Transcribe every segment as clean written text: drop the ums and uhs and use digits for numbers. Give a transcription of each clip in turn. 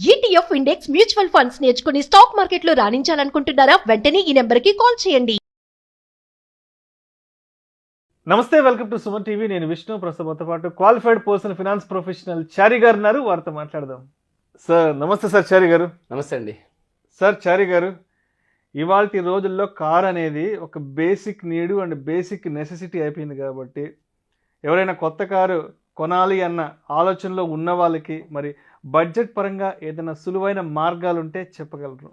ETF index mutual funds నేర్చుకుని stock మార్కెట్లో రాణించాలనుకుంటున్నారా? వెంటనే ఈ నెంబర్కి కాల్ చేయండి. నమస్తే, వెల్కమ్ టు సుమన్ టీవీ. నేను విష్ణు. ప్రస్తుతంతో పాటు క్వాలిఫైడ్ పర్సన్ ఫినాన్స్ ప్రొఫెషనల్ చారి గారు ఉన్నారు. వారితో మాట్లాడదాం. సార్ నమస్తే. సార్ చారి గారు నమస్తే అండి. సార్ చారి గారు, ఇవాల్టి రోజుల్లో కార్ అనేది ఒక basic need and basic necessity అయిపోయింది కాబట్టి ఎవరైనా కొత్త కారు కొనాలి అన్న ఆలోచనలో ఉన్న వాళ్ళకి మరి బడ్జెట్ పరంగా ఏదైనా సులువైన మార్గాలు ఉంటే చెప్పగలరు?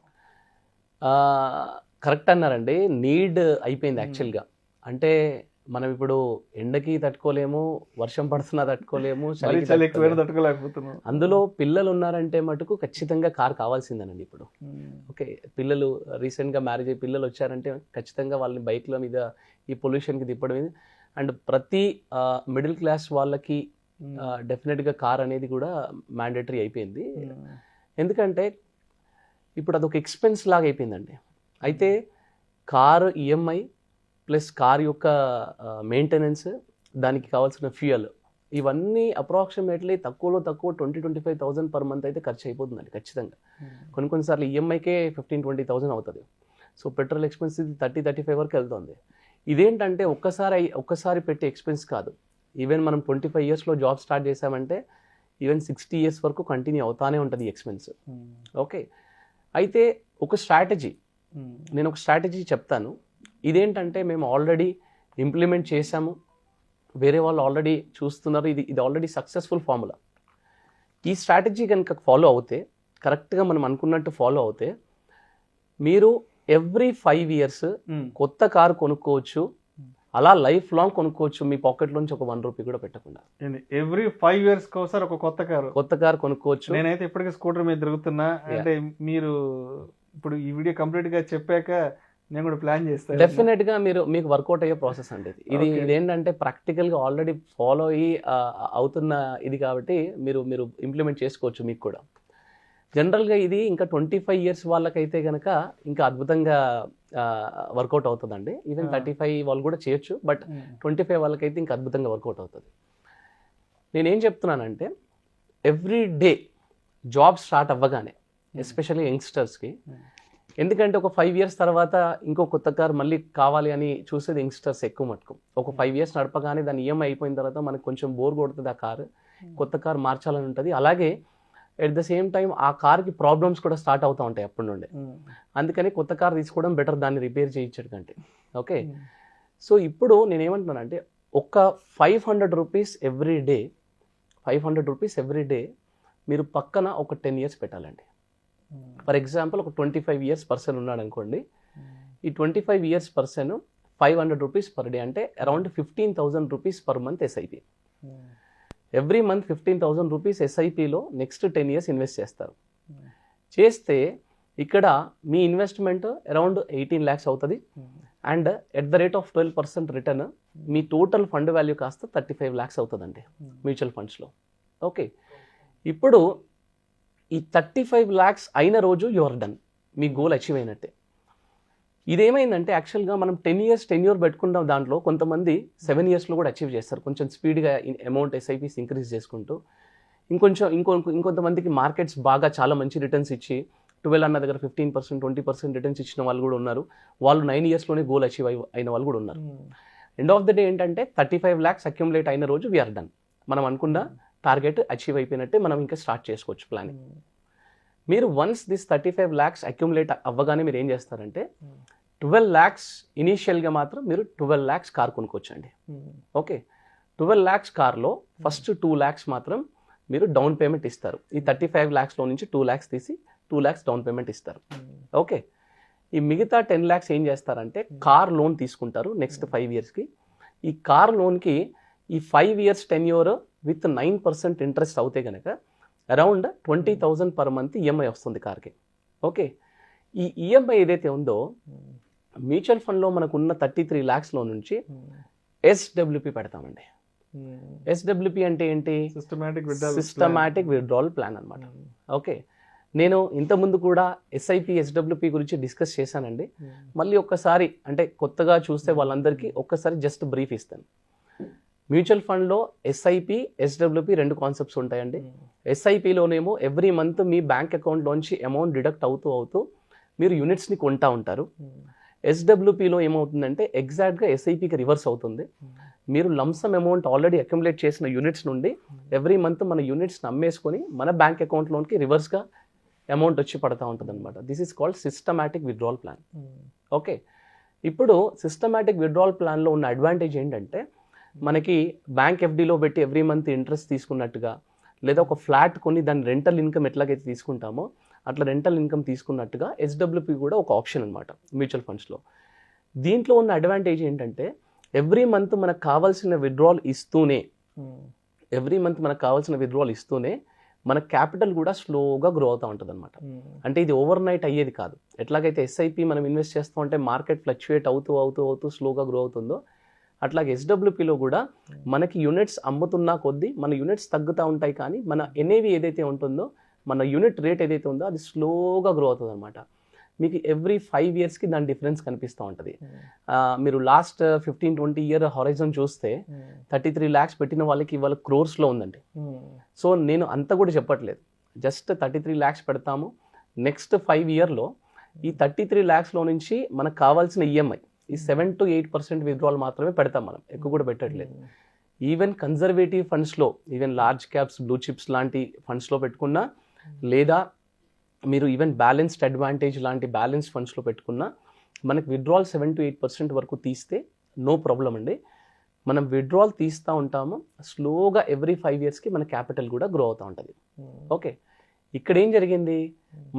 కరెక్ట్ అన్నారండి. నీడ్ అయిపోయింది యాక్చువల్గా. అంటే మనం ఇప్పుడు ఎండకి తట్టుకోలేము, వర్షం పడుతున్నా తట్టుకోలేము, తట్టుకోలేకపోతున్నాం. అందులో పిల్లలు ఉన్నారంటే మటుకు ఖచ్చితంగా కార్ కావాల్సిందేనండి ఇప్పుడు. ఓకే, పిల్లలు రీసెంట్గా మ్యారేజ్ అయ్యి పిల్లలు వచ్చారంటే ఖచ్చితంగా వాళ్ళని బైక్ల మీద ఈ పొల్యూషన్కి తిప్పడం. అండ్ ప్రతి మిడిల్ క్లాస్ వాళ్ళకి డెఫినెట్గా కార్ అనేది కూడా మ్యాండేటరీ అయిపోయింది. ఎందుకంటే ఇప్పుడు అదొక ఎక్స్పెన్స్ లాగా అయిపోయిందండి. అయితే కారు ఈఎంఐ ప్లస్ కార్ యొక్క మెయింటెనెన్స్, దానికి కావాల్సిన ఫ్యూయల్, ఇవన్నీ అప్రాక్సిమేట్లీ తక్కువలో తక్కువ 20-25,000 పర్ మంత్ అయితే ఖర్చు అయిపోతుందండి ఖచ్చితంగా. కొన్నిసార్లు ఈఎంఐకే 15-20,000 అవుతుంది. సో పెట్రోల్ ఎక్స్పెన్స్ 30-35 వరకు వెళ్తుంది. ఇదేంటంటే ఒక్కసారి పెట్టే ఎక్స్పెన్స్ కాదు. ఈవెన్ మనం 25 ఇయర్స్లో జాబ్ స్టార్ట్ చేసామంటే ఈవెన్ 60 ఇయర్స్ వరకు కంటిన్యూ అవుతానే ఉంటుంది ఎక్స్పెన్స్. ఓకే, అయితే ఒక స్ట్రాటజీ, నేను ఒక స్ట్రాటజీ చెప్తాను. ఇదేంటంటే మేము ఆల్రెడీ ఇంప్లిమెంట్ చేసాము, వేరే వాళ్ళు ఆల్రెడీ చూస్తున్నారు. ఇది ఆల్రెడీ సక్సెస్ఫుల్ ఫార్ములా. ఈ స్ట్రాటజీ కనుక ఫాలో అవుతే, కరెక్ట్గా మనం అనుకున్నట్టు ఫాలో అవుతే, మీరు ఎవ్రీ 5 ఇయర్స్ కొత్త కారు కొనుక్కోవచ్చు. అలా లైఫ్ లాంగ్ కొనుక్కోవచ్చు, మీ పాకెట్లోంచి ఒక 1 రూపీ కూడా పెట్టకుండా. ఎవ్రీ 5 ఇయర్స్ ఒకసారి ఒక కొత్త కారు కొనుక్కోవచ్చు. నేనైతే ఇప్పటికీ స్కూటర్ మీద తిరుగుతున్నా. అంటే మీరు ఇప్పుడు ఈ వీడియో కంప్లీట్ గా చెప్పాక నేను కూడా ప్లాన్ చేస్తాను. డెఫినెట్ గా మీకు వర్కౌట్ అయ్యే ప్రాసెస్ అండి ఇది. ఇదేంటంటే ప్రాక్టికల్ గా ఆల్రెడీ ఫాలో అయ్యి అవుతున్న ఇది కాబట్టి మీరు ఇంప్లిమెంట్ చేసుకోవచ్చు మీకు కూడా. జనరల్గా ఇది ఇంకా 25 ఇయర్స్ వాళ్ళకైతే కనుక ఇంకా అద్భుతంగా వర్కౌట్ అవుతుందండి. ఈవెన్ 35 వాళ్ళు కూడా చేయొచ్చు, బట్ 25 వాళ్ళకైతే ఇంకా అద్భుతంగా వర్కౌట్ అవుతుంది. నేనేం చెప్తున్నానంటే, ఎవ్రీ డే జాబ్ స్టార్ట్ అవ్వగానే, ఎస్పెషల్లీ యంగ్స్టర్స్కి, ఎందుకంటే ఒక 5 ఇయర్స్ తర్వాత ఇంకో కొత్త కార్ మళ్ళీ కావాలి అని చూసేది యంగ్స్టర్స్ ఎక్కువ మటుకు. ఒక 5 ఇయర్స్ నడపగానే దాని ఈఎంఐ అయిపోయిన తర్వాత మనకు కొంచెం బోర్ కొడుతుంది, ఆ కారు కొత్త కారు మార్చాలని ఉంటుంది. అలాగే ఎట్ ద సేమ్ టైం ఆ కార్కి ప్రాబ్లమ్స్ కూడా స్టార్ట్ అవుతూ ఉంటాయి అప్పటి నుండి. అందుకని కొత్త కార్ తీసుకోవడం బెటర్, దాన్ని రిపేర్ చేయించడం కంటే. ఓకే, సో ఇప్పుడు నేనేమంటున్నానంటే, ఒక 500 rupees every day, 500 rupees every day మీరు పక్కన ఒక 10 ఇయర్స్ పెట్టాలండి. ఫర్ ఎగ్జాంపుల్, ఒక 25 ఇయర్స్ పర్సన్ ఉన్నాడు అనుకోండి. ఈ 25 years person 500 rupees per day అంటే around 15,000 rupees per month SIP. Every month 15,000 rupees ఎస్ఐపిలో నెక్స్ట్ 10 ఇయర్స్ ఇన్వెస్ట్ చేస్తారు. చేస్తే ఇక్కడ మీ ఇన్వెస్ట్మెంట్ అరౌండ్ 18 lakhs అవుతుంది. And at the rate of 12% return మీ టోటల్ ఫండ్ వాల్యూ కాస్త 35 lakhs అవుతుందండి మ్యూచువల్ ఫండ్స్లో. ఓకే, ఇప్పుడు ఈ 35 lakhs అయిన రోజు your done, me goal achieve అయినట్టే. ఇదేమైందంటే, యాక్చువల్గా మనం 10 ఇయర్స్ టెన్యూర్ పెట్టుకుంటాం. దాంట్లో కొంతమంది 7 ఇయర్స్లో కూడా అచీవ్ చేస్తారు, కొంచెం స్పీడ్గా అమౌంట్ ఎస్ఐపీస్ ఇంక్రీజ్ చేసుకుంటూ. ఇంకొంతమందికి మార్కెట్స్ బాగా చాలా మంచి రిటర్న్స్ ఇచ్చి 12 అన్న దగ్గర 15%, 20% రిటర్న్స్ ఇచ్చిన వాళ్ళు కూడా ఉన్నారు. వాళ్ళు 9 ఇయర్స్లోనే గోల్ అచీవ్ అయిన వాళ్ళు కూడా ఉన్నారు. ఎండ్ ఆఫ్ ద డే ఏంటంటే 35 lakhs అక్యుములేట్ అయిన రోజు వీఆర్ డన్. మనం అనుకున్న టార్గెట్ అచీవ్ అయిపోయినట్టే, మనం ఇంకా స్టార్ట్ చేసుకోవచ్చు ప్లానింగ్. మీరు వన్స్ దిస్ 35 lakhs అక్యుములేట్ అవ్వగానే మీరు ఏం చేస్తారంటే, 12 lakhs ఇనీషియల్గా మాత్రం మీరు 12 lakhs కార్ కొనుక్కోవచ్చండి. ఓకే, 12 lakhs కార్లో ఫస్ట్ 2 lakhs మాత్రం మీరు డౌన్ పేమెంట్ ఇస్తారు. ఈ 35 lakhsలో నుంచి 2 lakhs తీసి 2 lakhs డౌన్ పేమెంట్ ఇస్తారు. ఓకే, ఈ మిగతా 10 lakhs ఏం చేస్తారంటే కార్ లోన్ తీసుకుంటారు నెక్స్ట్ 5 ఇయర్స్కి. ఈ కార్ లోన్కి ఈ 5 ఇయర్స్ టెన్యూర్ విత్ 9% ఇంట్రెస్ట్ అవుతే కనుక అరౌండ్ 20,000 పర్ మంత్ ఈఎంఐ వస్తుంది కార్కి. ఓకే, ఈ ఈఎంఐ ఏదైతే ఉందో మ్యూచువల్ ఫండ్లో మనకున్న 33 lakhsలో నుంచి ఎస్డబ్ల్యూపీ పెడతామండి. ఎస్డబ్ల్యూపీ అంటే ఏంటి? సిస్టమాటిక్ విత్డ్రావల్ ప్లాన్ అనమాట. ఓకే, నేను ఇంతకుముందు కూడా ఎస్ఐపి ఎస్డబ్ల్యూపీ గురించి డిస్కస్ చేశానండి. మళ్ళీ ఒక్కసారి అంటే కొత్తగా చూస్తే వాళ్ళందరికీ ఒక్కసారి జస్ట్ బ్రీఫ్ ఇస్తాను. మ్యూచువల్ ఫండ్లో ఎస్ఐపి, ఎస్డబ్ల్యూపి 2 కాన్సెప్ట్స్ ఉంటాయండి. ఎస్ఐపిలోనేమో ఎవ్రీ మంత్ మీ బ్యాంక్ అకౌంట్లోంచి అమౌంట్ డిడక్ట్ అవుతూ మీరు యూనిట్స్ని కొంటా ఉంటారు. ఎస్డబ్ల్యూపిలో ఏమవుతుందంటే ఎగ్జాక్ట్గా ఎస్ఐపికి రివర్స్ అవుతుంది. మీరు లంసమ్ అమౌంట్ ఆల్రెడీ అక్యుములేట్ చేసిన యూనిట్స్ నుండి ఎవ్రీ మంత్ మన యూనిట్స్ని అమ్మేసుకొని మన బ్యాంక్ అకౌంట్లోకి రివర్స్గా అమౌంట్ వచ్చి పడతా ఉంటుంది అనమాట. This is called systematic withdrawal plan. Okay, ఇప్పుడు సిస్టమాటిక్ విత్డ్రావల్ ప్లాన్లో ఉన్న అడ్వాంటేజ్ ఏంటంటే మనకి బ్యాంక్ ఎఫ్డీలో పెట్టి ఎవ్రీ మంత్ ఇంట్రెస్ట్ తీసుకున్నట్టుగా, లేదా ఒక ఫ్లాట్ కొని దాని రెంటల్ ఇన్కమ్ ఎట్లాగైతే తీసుకుంటామో అట్లా రెంటల్ ఇన్కమ్ తీసుకున్నట్టుగా ఎస్డబ్ల్యూపీ కూడా ఒక ఆప్షన్ అనమాట మ్యూచువల్ ఫండ్స్లో. దీంట్లో ఉన్న అడ్వాంటేజ్ ఏంటంటే ఎవ్రీ మంత్ మనకు కావాల్సిన విత్డ్రావల్ ఇస్తూనే మన క్యాపిటల్ కూడా స్లోగా గ్రో అవుతూ ఉంటుంది అనమాట. అంటే ఇది ఓవర్ నైట్ అయ్యేది కాదు. ఎట్లాగైతే ఎస్ఐపి మనం ఇన్వెస్ట్ చేస్తూ ఉంటే మార్కెట్ ఫ్లక్చుయేట్ అవుతూ స్లోగా గ్రో అవుతుందో, అట్లాగే ఎస్డబ్ల్యూపీలో కూడా మనకి యూనిట్స్ అమ్ముతున్నా కొద్దీ మన యూనిట్స్ తగ్గుతూ ఉంటాయి, కానీ మన ఎన్ఏవి ఏదైతే ఉంటుందో, మన యూనిట్ రేట్ ఏదైతే ఉందో అది స్లోగా గ్రో అవుతుంది అనమాట. మీకు ఎవ్రీ 5 yearsకి దాని డిఫరెన్స్ కనిపిస్తూ ఉంటుంది. మీరు లాస్ట్ 15-20 year హొరైజన్ చూస్తే 33 lakhs పెట్టిన వాళ్ళకి ఇవాళ క్రోర్స్లో ఉందండి. సో నేను అంత కూడా చెప్పట్లేదు, జస్ట్ 33 lakhs పెడతాము. నెక్స్ట్ 5 yearలో ఈ 33 lakhsలో నుంచి మనకు కావాల్సిన ఈఎంఐ ఈ 7 to 8% విత్డ్రావల్ మాత్రమే పెడతాం, మనం ఎక్కువ కూడా పెట్టట్లేదు. ఈవెన్ కన్జర్వేటివ్ ఫండ్స్లో, even large caps, blue chips లాంటి ఫండ్స్లో పెట్టుకున్నా, లేదా మీరు ఈవెన్ బ్యాలెన్స్డ్ అడ్వాంటేజ్ లాంటి బ్యాలెన్స్ ఫండ్స్లో పెట్టుకున్నా మనకి విత్డ్రావల్ 7 to 8% వరకు తీస్తే నో ప్రాబ్లం అండి. మనం విత్డ్రావల్ తీస్తూ ఉంటాము, స్లోగా ఎవ్రీ 5 yearsకి మన క్యాపిటల్ కూడా గ్రో అవుతూ ఉంటుంది. ఓకే, ఇక్కడ ఏం జరిగింది,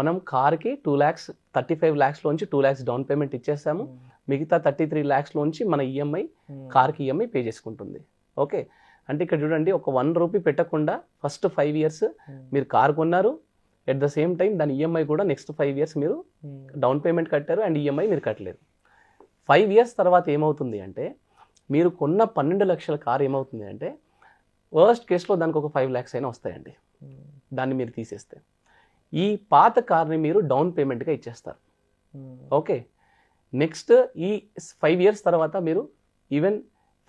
మనం కార్కి 35 lakhsలోంచి 2 lakhs డౌన్ పేమెంట్ ఇచ్చేసాము, మిగతా 33 lakhsలోంచి మన ఈఎంఐ, కార్కి ఈఎంఐ పే చేసుకుంటుంది. ఓకే, అంటే ఇక్కడ చూడండి, ఒక 1 rupee పెట్టకుండా ఫస్ట్ 5 years మీరు కార్ కొన్నారు, ఎట్ ద సేమ్ టైం దాని ఈఎంఐ కూడా నెక్స్ట్ 5 years మీరు డౌన్ పేమెంట్ కట్టారు అండ్ ఈఎంఐ మీరు కట్టలేదు. 5 years తర్వాత ఏమవుతుంది అంటే, మీరు కొన్న 12 లక్షల కార్ ఏమవుతుంది అంటే వర్స్ట్ కేసులో దానికి ఒక 5 lakhs అయినా వస్తాయండి, దాన్ని మీరు తీసేస్తే. ఈ పాత కార్ని మీరు డౌన్ పేమెంట్గా ఇచ్చేస్తారు. ఓకే, నెక్స్ట్ ఈ 5 years తర్వాత మీరు ఈవెన్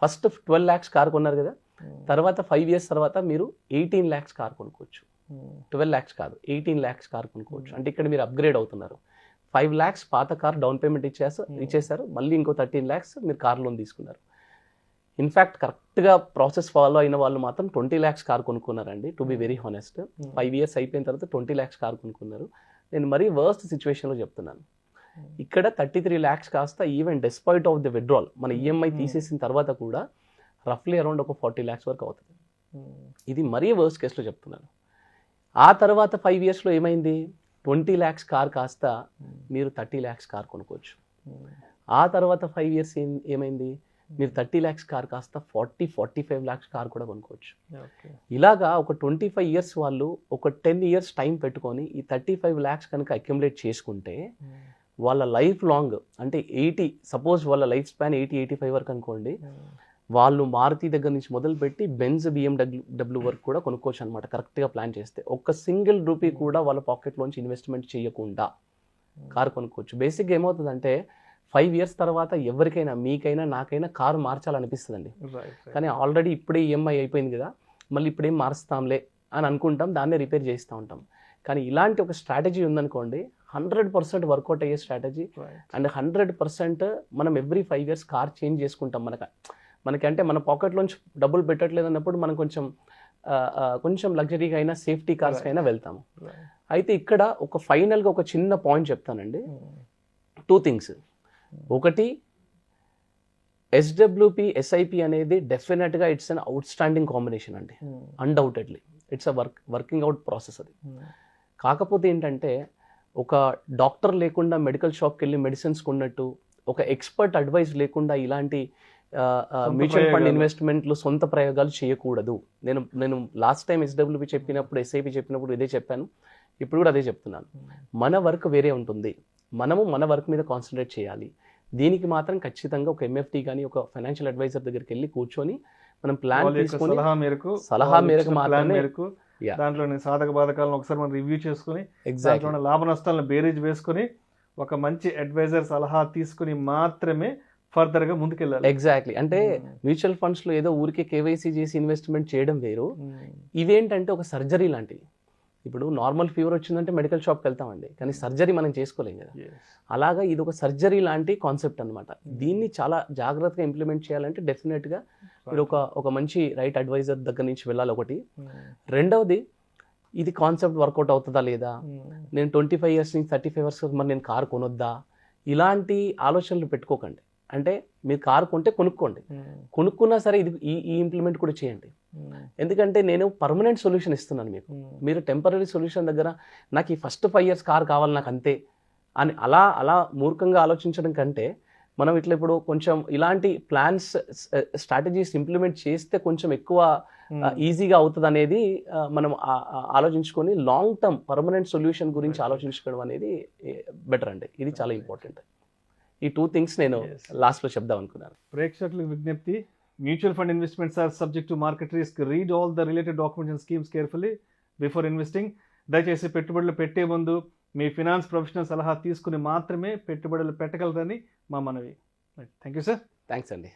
ఫస్ట్ 12 lakhs కార్ కొన్నారు కదా, తర్వాత 5 years తర్వాత మీరు 18 lakhs కార్ కొనుక్కోవచ్చు. 12 lakhs కాదు, 18 lakhs కార్ కొనుక్కోవచ్చు. అంటే ఇక్కడ మీరు అప్గ్రేడ్ అవుతున్నారు. 5 lakhs పాత కార్ డౌన్ పేమెంట్ ఇచ్చేసారు, మళ్ళీ ఇంకో 13 lakhs మీరు కార్ లోన్ తీసుకున్నారు. ఇన్ఫ్యాక్ట్ కరెక్ట్గా ప్రాసెస్ ఫాలో అయిన వాళ్ళు మాత్రం 20 lakhs కార్ కొనుక్కున్నారండి, to be very honest. 5 years అయిపోయిన తర్వాత 20 lakhs కార్ కొనుక్కున్నారు. నేను మరీ వర్స్ట్ సిచ్యువేషన్లో చెప్తున్నాను. ఇక్కడ 33 lakhs కాస్త even despite of the withdrawal మన ఈఎంఐ తీసేసిన తర్వాత కూడా రఫ్లీ అరౌండ్ ఒక 40 lakhs వరకు అవుతుంది. ఇది మరీ వర్స్ట్ కేసులో చెప్తున్నాను. ఆ తర్వాత 5 yearsలో ఏమైంది, 20 lakhs కార్ కాస్త మీరు 30 lakhs కార్ కొనుక్కోవచ్చు. ఆ తర్వాత 5 years ఏమైంది, మీరు 30 lakhs కార్ కాస్త 40-45 lakhs కార్ కూడా కొనుక్కోవచ్చు. ఇలాగా ఒక 25 years వాళ్ళు ఒక 10 years టైం పెట్టుకొని ఈ 35 lakhs కనుక అక్యుములేట్ చేసుకుంటే వాళ్ళ లైఫ్ లాంగ్, అంటే 80, సపోజ్ వాళ్ళ లైఫ్ స్పాన్ 80-85 వరకు అనుకోండి, వాళ్ళు మారుతి దగ్గర నుంచి మొదలుపెట్టి బెంజ్, BMW వరకు కూడా కొనుక్కోవచ్చు అనమాట, కరెక్ట్గా ప్లాన్ చేస్తే. ఒక్క సింగిల్ రూపీ కూడా వాళ్ళ పాకెట్లోంచి ఇన్వెస్ట్మెంట్ చేయకుండా కారు కొనుక్కోవచ్చు. బేసిక్గా ఏమవుతుందంటే 5 years తర్వాత ఎవరికైనా, మీకైనా నాకైనా కారు మార్చాలనిపిస్తుందండి. కానీ ఆల్రెడీ ఇప్పుడే ఈఎంఐ అయిపోయింది కదా, మళ్ళీ ఇప్పుడేం మారుస్తాంలే అని అనుకుంటాం, దాన్నే రిపేర్ చేస్తూ ఉంటాం. కానీ ఇలాంటి ఒక స్ట్రాటజీ ఉందనుకోండి, 100% వర్కౌట్ అయ్యే స్ట్రాటజీ. అండ్ 100% మనం ఎవ్రీ 5 years కార్ చేంజ్ చేసుకుంటాం. మనకంటే మన పాకెట్లోంచి డబ్బులు పెట్టట్లేదు అన్నప్పుడు మనం కొంచెం లగ్జరీగా అయినా, సేఫ్టీ కార్స్కి అయినా వెళ్తాము. అయితే ఇక్కడ ఒక ఫైనల్గా ఒక చిన్న పాయింట్ చెప్తానండి. 2 things. ఒకటి, ఎస్డబ్ల్యూపీ ఎస్ఐపి అనేది డెఫినెట్గా it's an outstanding combination అండి, undoubtedly. It's a working out process అది. కాకపోతే ఏంటంటే, ఒక డాక్టర్ లేకుండా మెడికల్ షాప్కి వెళ్ళి మెడిసిన్స్ కొన్నట్టు, ఒక ఎక్స్పర్ట్ అడ్వైస్ లేకుండా ఇలాంటి మ్యూచువల్ ఫండ్ ఇన్వెస్ట్మెంట్లు, సొంత ప్రయోగాలు చేయకూడదు. నేను లాస్ట్ టైం ఎస్డబ్ల్యూపీ చెప్పినప్పుడు, ఎస్ఐపి చెప్పినప్పుడు ఇదే చెప్పాను, ఇప్పుడు కూడా అదే చెప్తున్నాను. మన వర్క్ వేరే ఉంటుంది, మనము మన వర్క్ మీద కాన్సన్ట్రేట్ చేయాలి. దీనికి మాత్రం ఖచ్చితంగా ఒక ఎంఎఫ్టీ కానీ ఒక ఫైనాన్షియల్ అడ్వైజర్ దగ్గరికి వెళ్ళి కూర్చొని మనం ప్లాన్ తీసుకొని సలహా మేరకు మాత్రమే దాంట్లోని సాధక బాధకాలను ఒకసారి మనం రివ్యూ చేసుకుని, దాంట్లో లాభ నష్టాలను బేరీజ్ వేసుకుని, ఒక మంచి అడ్వైజర్ సలహా తీసుకుని మాత్రమే ఫర్దర్గా ముందుకెళ్ళాలి. ఎగ్జాక్ట్లీ. అంటే మ్యూచువల్ ఫండ్స్ లో ఏదో ఊరికే కేవైసీ చేసి ఇన్వెస్ట్మెంట్ చేయడం వేరు. ఇవేంటంటే ఒక సర్జరీ లాంటివి. ఇప్పుడు నార్మల్ ఫీవర్ వచ్చిందంటే మెడికల్ షాప్కి వెళ్తామండి, కానీ సర్జరీ మనం చేసుకోలేం కదా. అలాగా ఇది ఒక సర్జరీ లాంటి కాన్సెప్ట్ అనమాట. దీన్ని చాలా జాగ్రత్తగా ఇంప్లిమెంట్ చేయాలంటే డెఫినెట్గా మీరు ఒక మంచి రైట్ అడ్వైజర్ దగ్గర నుంచి వెళ్ళాలి ఒకటి. రెండవది, ఇది కాన్సెప్ట్ వర్కౌట్ అవుతుందా లేదా, నేను 25 years నుంచి 35 years మరి నేను కారు కొనొద్దా, ఇలాంటి ఆలోచనలు పెట్టుకోకండి. అంటే మీరు కారు కొంటే కొనుక్కోండి, కొనుక్కున్నా సరే ఇది ఈ ఇంప్లిమెంట్ కూడా చేయండి. ఎందుకంటే నేను పర్మనెంట్ సొల్యూషన్ ఇస్తున్నాను మీకు. మీరు టెంపరీ సొల్యూషన్ దగ్గర నాకు ఈ ఫస్ట్ 5 years కార్ కావాలి నాకు అంతే అని అలా మూర్ఖంగా ఆలోచించడం కంటే మనం ఇట్లా ఇప్పుడు కొంచెం ఇలాంటి ప్లాన్స్ స్ట్రాటజీస్ ఇంప్లిమెంట్ చేస్తే కొంచెం ఎక్కువ ఈజీగా అవుతుంది అనేది మనం ఆలోచించుకొని లాంగ్ టర్మ్ పర్మనెంట్ సొల్యూషన్ గురించి ఆలోచించుకోవడం అనేది బెటర్ అండి. ఇది చాలా ఇంపార్టెంట్. ఈ 2 things నేను లాస్ట్లో చెప్దాం అనుకున్నాను. ప్రేక్షకులకు విజ్ఞప్తి, mutual fund investments are subject to market risk. Read all the related documents and schemes carefully before investing. దయచేసి పెట్టుబడులు పెట్టే ముందు మీ ఫినాన్స్ ప్రొఫెషనల్ సలహా తీసుకుని మాత్రమే పెట్టుబడులు పెట్టగలరని మా మనవి. Thank you sir. థ్యాంక్స్ అండి.